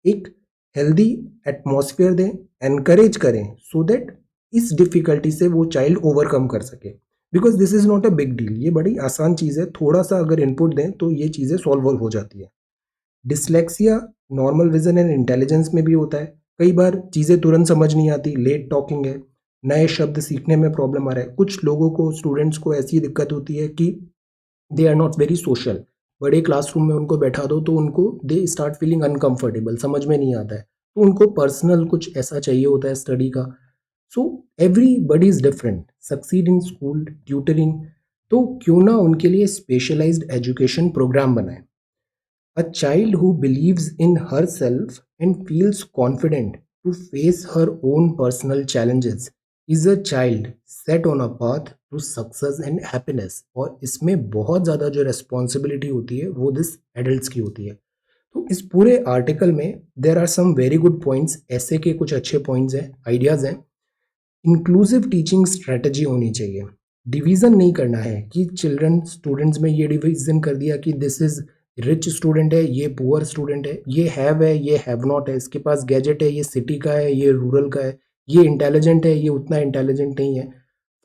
एक हेल्दी एटमॉस्फेयर दें, एनकरेज करें, सो दैट इस डिफ़िकल्टी से वो चाइल्ड ओवरकम कर सके। Because this is not a big deal, ये बड़ी आसान चीज़ है, थोड़ा सा अगर इनपुट दें तो ये चीज़ें सॉल्व हो जाती है। Dyslexia normal vision and intelligence में भी होता है। कई बार चीज़ें तुरंत समझ नहीं आती, लेट टॉकिंग है, नए शब्द सीखने में प्रॉब्लम आ रहा है। कुछ लोगों को, स्टूडेंट्स को ऐसी दिक्कत होती है कि they are not very social. बड़े क्लासरूम में उनको बैठा दो तो उनको दे स्टार्ट फीलिंग अनकंफर्टेबल, समझ में नहीं आता है, तो उनको पर्सनल कुछ ऐसा चाहिए होता है स्टडी का। So everybody is different, succeed in school tutoring, तो क्यों ना उनके लिए स्पेशलाइज्ड एजुकेशन प्रोग्राम बनाए। A child who believes in herself and feels confident to face her own personal challenges is a child set on a path to success and happiness। और इसमें बहुत ज़्यादा जो रिस्पॉन्सिबिलिटी होती है वो दिस एडल्ट्स की होती है। तो इस पूरे आर्टिकल में there are some very good points, ऐसे के कुछ अच्छे पॉइंट्स हैं, आइडियाज़ हैं। इंक्लूसिव टीचिंग स्ट्रेटजी होनी चाहिए। डिवीज़न नहीं करना है कि चिल्ड्रन स्टूडेंट्स में ये डिवीज़न कर दिया कि दिस इज़ रिच स्टूडेंट है, ये पुअर स्टूडेंट है, ये हैव नॉट है, इसके पास गैजेट है, ये सिटी का है, ये रूरल का है, ये इंटेलिजेंट है, ये उतना इंटेलिजेंट नहीं है।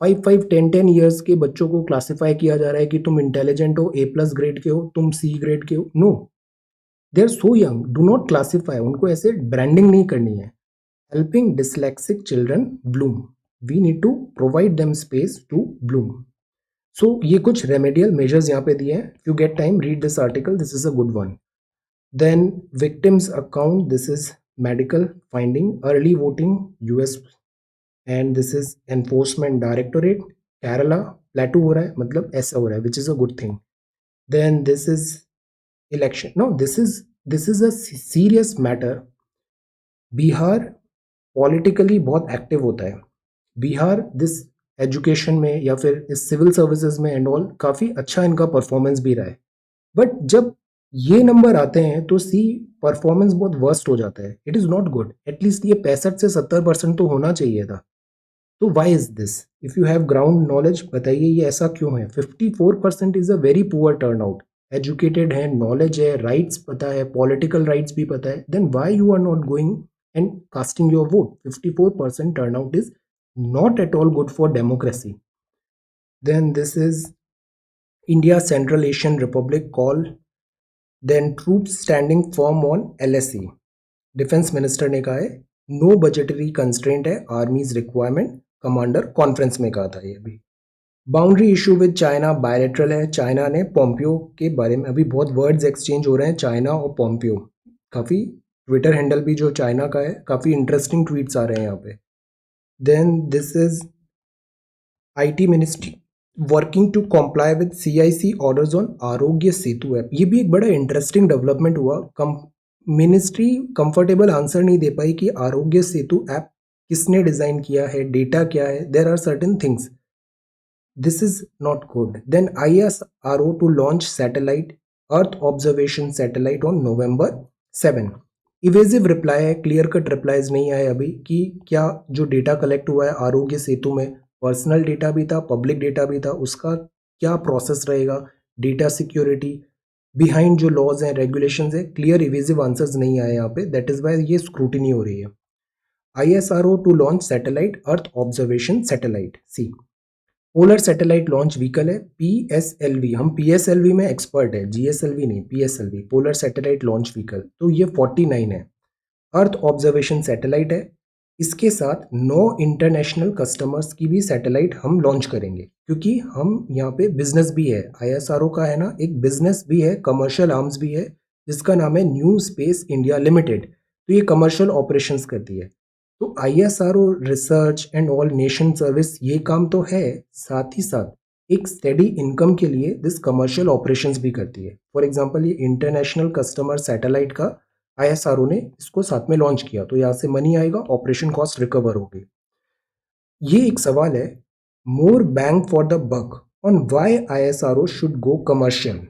5 5 10 10 ईयर्स के बच्चों को क्लासीफाई किया जा रहा है कि तुम इंटेलिजेंट हो, A+ ग्रेड के हो, तुम C ग्रेड के हो। No, they are so young, do not classify, उनको ऐसे ब्रांडिंग नहीं करनी है। Helping dyslexic children bloom, we need to provide them space to bloom. So ये कुछ remedial measures यहाँ पे दिए हैं। If you get time, read this article, this is a good one. Then victims account, this is medical finding, early voting US, and this is enforcement directorate Kerala, plateau हो रहा है, मतलब ऐसा हो रहा है, which is a good thing. Then this is election, no, this is a serious matter. Bihar politically बहुत active होता है। बिहार दिस एजुकेशन में या फिर इस सिविल सर्विसेज में एंड ऑल काफ़ी अच्छा इनका परफॉर्मेंस भी रहा है। बट जब ये नंबर आते हैं तो सी परफॉर्मेंस बहुत वर्स्ट हो जाता है। It is not good. At least ये 65 से 70% तो होना चाहिए था। तो why is this? If you have ground knowledge, बताइए ये ऐसा क्यों है? 54% is a very poor turn out. Educated है, नॉलेज है, राइट्स पता है, पॉलिटिकल राइट्स भी पता है, then why you are not going and casting your vote? 54% turnout is not at all good for democracy. Then this is India Central Asian Republic call, then troops standing firm on LSE। Defence minister ने कहा है no budgetary constraint है, आर्मीज requirement, commander conference में कहा था ये भी। Boundary issue with China bilateral है। चाइना ने पोम्पियो के बारे में, अभी बहुत वर्ड्स एक्सचेंज हो रहे हैं चाइना और पोम्पियो, काफ़ी ट्विटर हैंडल भी जो चाइना का है, काफ़ी इंटरेस्टिंग ट्वीट्स आ रहे हैं यहाँ पे। Then this is IT ministry working to comply with CIC orders on Aarogya Setu app. ये भी एक बड़ा इंटरेस्टिंग डेवलपमेंट हुआ। मिनिस्ट्री कंफर्टेबल आंसर नहीं दे पाई कि आरोग्य सेतु ऐप किसने डिजाइन किया है, डेटा क्या है, there are certain things. This is not good. Then ISRO to launch satellite, Earth observation satellite on November 7. Evasive reply है, क्लियर कट रिप्लाईज नहीं आए अभी कि क्या जो डेटा कलेक्ट हुआ है आरोग्य सेतु में, पर्सनल डेटा भी था, पब्लिक डेटा भी था, उसका क्या प्रोसेस रहेगा, डेटा सिक्योरिटी बिहाइंड जो लॉज हैं, रेगुलेशंस है, क्लियर इवेजिव आंसर्स नहीं आए यहाँ पे। दैट इज वाई ये स्क्रूटिनी हो रही है। ISRO to launch satellite, Earth observation satellite. C polar satellite launch vehicle है PSLV। हम PSLV में एक्सपर्ट है, GSLV नहीं, PSLV polar satellite launch vehicle. तो ये 49 है। अर्थ ऑब्जर्वेशन सैटेलाइट है। इसके साथ 9 इंटरनेशनल कस्टमर्स की भी सैटेलाइट हम लॉन्च करेंगे, क्योंकि हम यहाँ पे बिजनेस भी है, ISRO का है ना, एक बिजनेस भी है, कमर्शियल आर्म्स भी है, जिसका नाम है न्यू स्पेस इंडिया लिमिटेड। तो ये कमर्शियल ऑपरेशंस करती है। तो ISRO research and all nation service ये काम तो है, साथ ही साथ एक स्टेडी इनकम के लिए दिस कमर्शियल ऑपरेशंस भी करती है। फॉर एग्जांपल ये इंटरनेशनल कस्टमर सैटेलाइट का ISRO ने इसको साथ में लॉन्च किया, तो यहाँ से मनी आएगा, ऑपरेशन कॉस्ट रिकवर होगी। ये एक सवाल है, more bang for the buck on why ISRO should go commercial.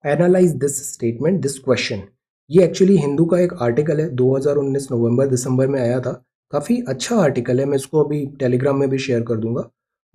Analyse this statement, this question. ये एक्चुअली हिंदू का एक आर्टिकल है, 2019 नवंबर दिसंबर में आया था। काफ़ी अच्छा आर्टिकल है, मैं इसको अभी टेलीग्राम में भी शेयर कर दूंगा।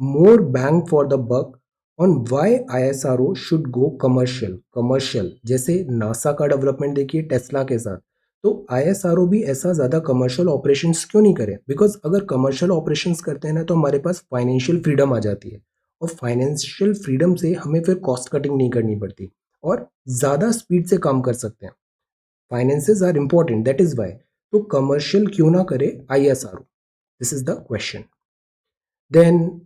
More bang for the buck on why ISRO should go commercial. Commercial जैसे नासा का डेवलपमेंट देखिए टेस्ला के साथ, तो ISRO भी ऐसा ज़्यादा कमर्शियल ऑपरेशंस क्यों नहीं करे? बिकॉज अगर कमर्शियल ऑपरेशंस करते हैं ना, तो हमारे पास फाइनेंशियल फ्रीडम आ जाती है, और फाइनेंशियल फ्रीडम से हमें फिर कॉस्ट कटिंग नहीं करनी पड़ती और ज़्यादा स्पीड से काम कर सकते हैं। Finances are important, that is why. तो कमर्शियल क्यों ना करे ISRO? This is the question. Then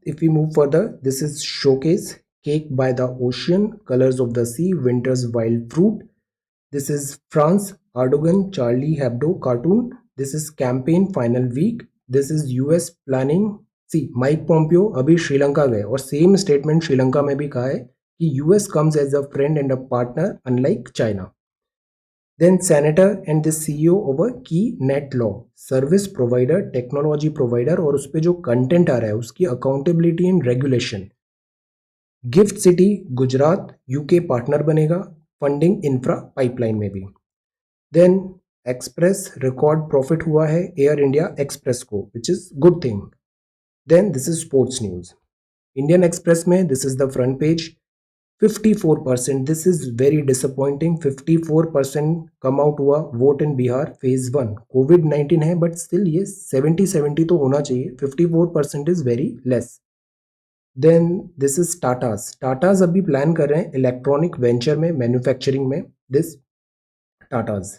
if we move further, this is showcase cake by the ocean, colors of the sea, winter's wild fruit. This is France, Erdogan, Charlie Hebdo cartoon. This is campaign final week. This is US planning. See, Mike Pompeo अभी श्रीलंका गए और same statement Sri Lanka में भी कहा है कि US comes as a friend and a partner unlike China. Then senator and the CEO of a key net law service provider, technology provider, और उस पर जो कंटेंट आ रहा है उसकी accountability and regulation. Gift city Gujarat UK partner बनेगा, funding infra pipeline में भी। देन एक्सप्रेस रिकॉर्ड प्रॉफिट हुआ है एयर इंडिया एक्सप्रेस को, which is good thing. Then this is sports news. Indian Express में this is the front page, 54%, this is very disappointing. 54% come out हुआ vote in Bihar phase 1। कोविड-19 है but still ये 70-70 तो होना चाहिए, 54% is very less. Then this is Tatas अभी plan कर रहे हैं इलेक्ट्रॉनिक वेंचर में, मैन्युफैक्चरिंग में, this Tatas.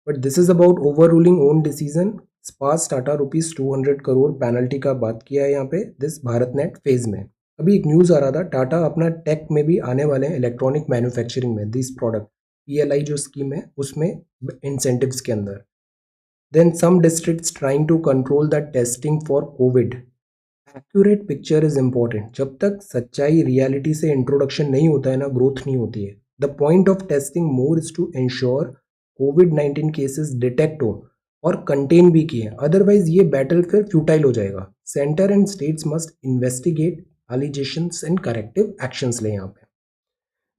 But this is about over ruling own decision. स्पास टाटा ₹200 पेनल्टी का बात किया है यहाँ पे, दिस भारत नेट फेज में। अभी एक न्यूज़ आ रहा था, टाटा अपना टेक में भी आने वाले हैं, इलेक्ट्रॉनिक मैन्युफैक्चरिंग में, दिस प्रोडक्ट PLI जो स्कीम है उसमें इंसेंटिव्स के अंदर। Then some districts trying to control the testing for covid. Accurate picture is important. जब तक सच्चाई रियलिटी से इंट्रोडक्शन नहीं होता है ना, ग्रोथ नहीं होती है। The point of testing more is to ensure कोविड-19 केसेस डिटेक्ट हो और कंटेन भी किए, अदरवाइज ये बैटल फिर फ्यूटाइल हो जाएगा। Centre and states must investigate allegations and corrective actions ले यहाँ पे।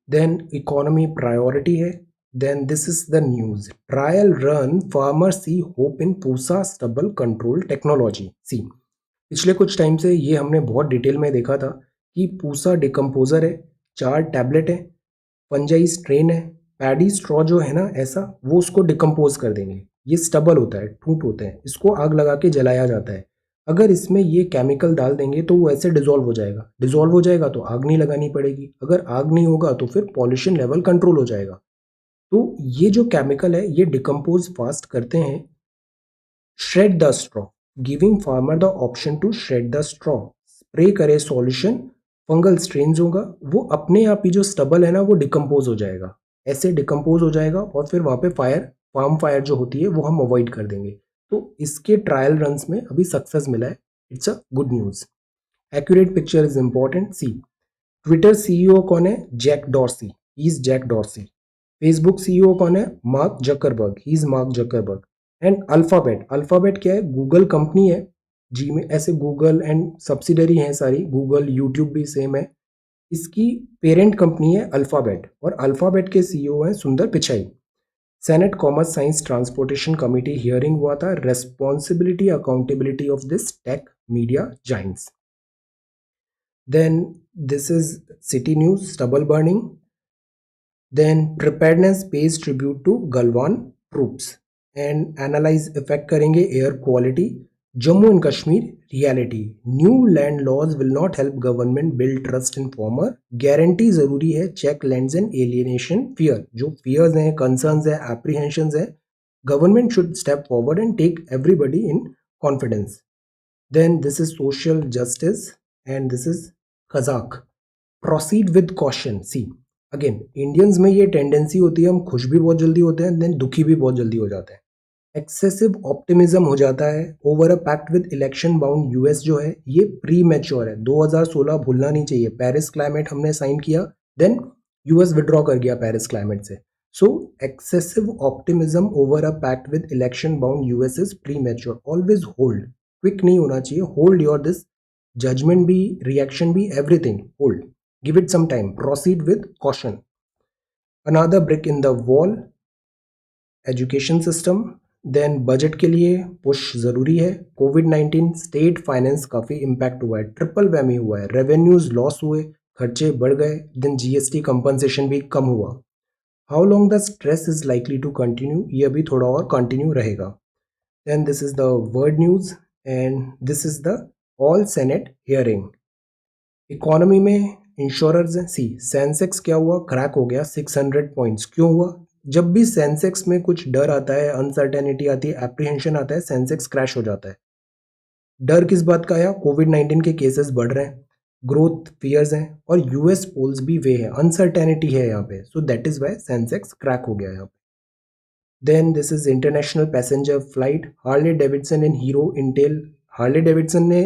देन इकोनॉमी प्रायोरिटी है। Then this is the news, trial run farmer see hope in Pusa stubble control technology. सी पिछले कुछ टाइम से ये हमने बहुत डिटेल में देखा था कि पूसा डिकम्पोजर है, 4 टैबलेट है, फंजाई स्ट्रेन है, पैडी स्ट्रॉ जो है ना ऐसा, वो उसको डिकम्पोज कर देंगे। ये स्टबल होता है, ठूंठ होते हैं, इसको आग लगा के जलाया जाता है। अगर इसमें ये केमिकल डाल देंगे तो वो ऐसे डिजोल्व हो जाएगा। डिजोल्व हो जाएगा तो आग नहीं लगानी पड़ेगी, अगर आग नहीं होगा तो फिर पॉल्यूशन लेवल कंट्रोल हो जाएगा। तो ये जो केमिकल है ये डिकम्पोज फास्ट करते हैं। Shred the straw, giving farmer the option to shred the straw, spray करे सॉल्यूशन, फंगल स्ट्रेन्स होगा, वो अपने आप ही जो स्टबल है ना वो डिकम्पोज हो जाएगा, ऐसे डिकम्पोज हो जाएगा और फिर वहाँ पे फार्म फायर जो होती है वो हम अवॉइड कर देंगे। तो इसके ट्रायल रन्स में अभी सक्सेस मिला है, it's a good news. Accurate picture is important. See, Twitter CEO कौन है? Jack Dorsey, he is Jack Dorsey. Facebook CEO कौन है? Mark Zuckerberg, he is Mark Zuckerberg. And Alphabet, Alphabet क्या है? गूगल कंपनी है, जी में ऐसे गूगल एंड सब्सिडरी हैं सारी, गूगल यूट्यूब भी सेम है, इसकी पेरेंट कंपनी है अल्फाबेट, और अल्फाबेट के सीईओ हैं Sundar Pichai. Senate commerce science transportation committee hearing हुआ था, responsibility accountability of this tech media giants. Then this is city news, stubble burning. Then preparedness pays tribute to Galwan troops and analyze effect करेंगे air quality. Jammu and Kashmir reality. New land laws will not help government build trust in farmer. Guarantee जरूरी है, check lands and alienation fear. जो fears हैं, concerns हैं, apprehensions हैं, government should step forward and take everybody in confidence. Then this is social justice and this is Kazakh. Proceed with caution. See, again Indians में ये tendency होती है, हम खुश भी बहुत जल्दी होते हैं, देन दुखी भी बहुत जल्दी हो जाते हैं। एक्सेसिव ऑप्टिमिज्म हो जाता है। Over a pact with election bound US जो है ये प्री मैच्योर है। 2016 भूलना नहीं चाहिए, पेरिस क्लाइमेट हमने साइन किया, देन यूएस विड्रॉ कर गया पेरिस क्लाइमेट से। So excessive optimism over a pact with election bound US is premature. Always hold, quick नहीं होना चाहिए, होल्ड योर दिस जजमेंट भी, रिएक्शन भी, everything hold, give it some time, proceed with caution. Another brick in the wall, education system. Then budget के लिए push ज़रूरी है। कोविड-19 स्टेट फाइनेंस काफ़ी इम्पैक्ट हुआ है, ट्रिपल वैमी हुआ है, रेवेन्यूज़ लॉस हुए, खर्चे बढ़ गए, देन जीएसटी कंपनसेशन भी कम हुआ। How long the stress is likely to continue, ये अभी थोड़ा और कंटिन्यू रहेगा। Then this is the world news and this is the all senate hearing. Economy में इंश्योरर्स हैं। सी, सेंसेक्स क्या हुआ? क्रैक हो गया 600 पॉइंट्स। क्यों हुआ? जब भी सेंसेक्स में कुछ डर आता है, अनसर्टेनिटी आती है, एप्रीहेंशन आता है, सेंसेक्स क्रैश हो जाता है। डर किस बात का आया? कोविड-19 के केसेस बढ़ रहे हैं, ग्रोथ फियर्स हैं, और यूएस पोल्स भी वे है, अनसर्टेनिटी है यहाँ पे, so that is why Sensex crack हो गया यहाँ पे। Then this is international passenger flight, Harley Davidson and Hero इंटेल। हार्ले डेविडसन ने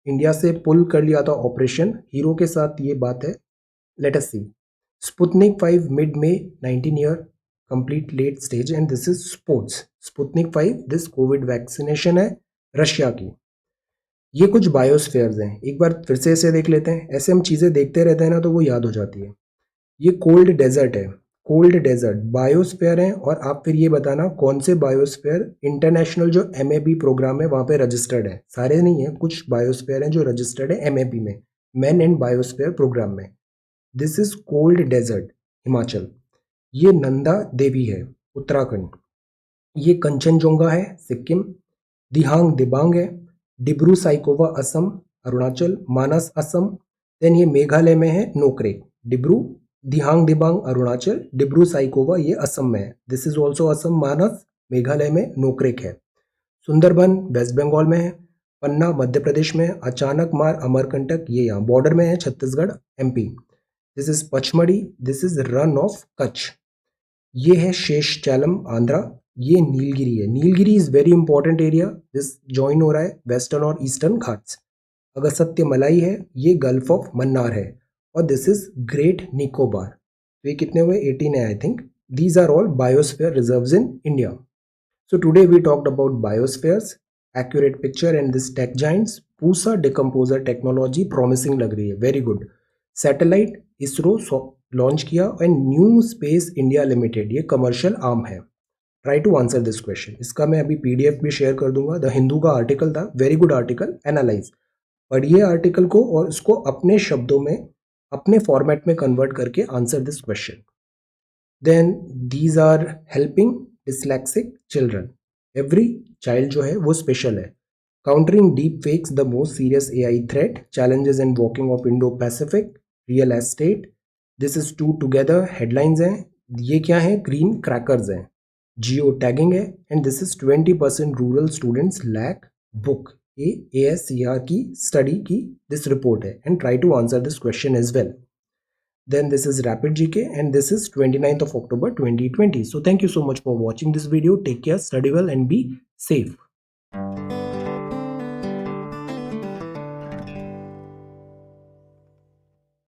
इंडिया से पुल कर लिया था ऑपरेशन, हीरो के साथ ये बात है। लेट अस सी, स्पुतनिक 5 मिड में 19 year complete let stage and this is sports. Sputnik 5 this Covid vaccination है रशिया की। ये कुछ बायोस्फेयर्स हैं, एक बार फिर से इसे देख लेते हैं। ऐसे हम चीज़ें देखते रहते हैं ना तो वो याद हो जाती है। ये कोल्ड डेजर्ट है, कोल्ड डेजर्ट बायोस्फेयर है, और आप फिर ये बताना कौन से बायोस्फेयर इंटरनेशनल जो एमएबी प्रोग्राम है वहाँ पे रजिस्टर्ड है। सारे नहीं है, कुछ बायोस्फेयर हैं जो रजिस्टर्ड है एमएबी में, मैन एंड बायोस्फेयर प्रोग्राम में। This is cold desert Himachal. ये नंदा देवी है उत्तराखंड। ये कंचनजोंगा है सिक्किम। दिहांग दिबांग है। डिब्रू साइकोवा असम अरुणाचल। मानस असम। देन ये मेघालय में है नोकरेक। डिब्रू दिहांग दिबांग अरुणाचल, डिब्रू साइकोवा ये असम में है। This is also Assam. Manas Meghalaya में, नोकरेक है। सुंदरबन वेस्ट बंगाल में है। पन्ना मध्य प्रदेश में है। अचानक मार अमरकंटक ये यहाँ बॉर्डर में है, Chhattisgarh MP. This is Pachmarhi. This is run of Kutch. ये है शेषचालम आंध्रा। ये नीलगिरी है। Nilgiri is very important area, this join हो रहा है वेस्टर्न और ईस्टर्न घाट्स। अगर सत्य मलाई है, ये गल्फ ऑफ मन्नार है, और दिस इज ग्रेट निकोबार। तो ये कितने हुए? 18 है I think. These are all biosphere reserves in India. So today we talked about biospheres, accurate picture and this tech giants. Pusa decomposer technology promising लग रही है, very good. Satellite ISRO launch किया and New Space India Limited ये commercial arm है। Try to answer this question. इसका मैं अभी PDF भी शेयर कर दूंगा। द हिंदू का आर्टिकल था, वेरी गुड आर्टिकल, एनालाइज। पढ़िए आर्टिकल को और उसको अपने शब्दों में, अपने फॉर्मेट में कन्वर्ट करके answer this question. Then these are helping dyslexic children. Every child जो है वो स्पेशल है। Countering deep fakes the most serious AI threat, challenges in walking of Indo Pacific, real estate. This is to together headlines हैं। ये क्या है? Green crackers हैं। Geo tagging है and this is 20% rural students lack book. ये ASCR की study की this report है and try to answer this question as well. Then this is Rapid GK and this is 29th of October 2020. So thank you so much for watching this video. Take care, study well and be safe.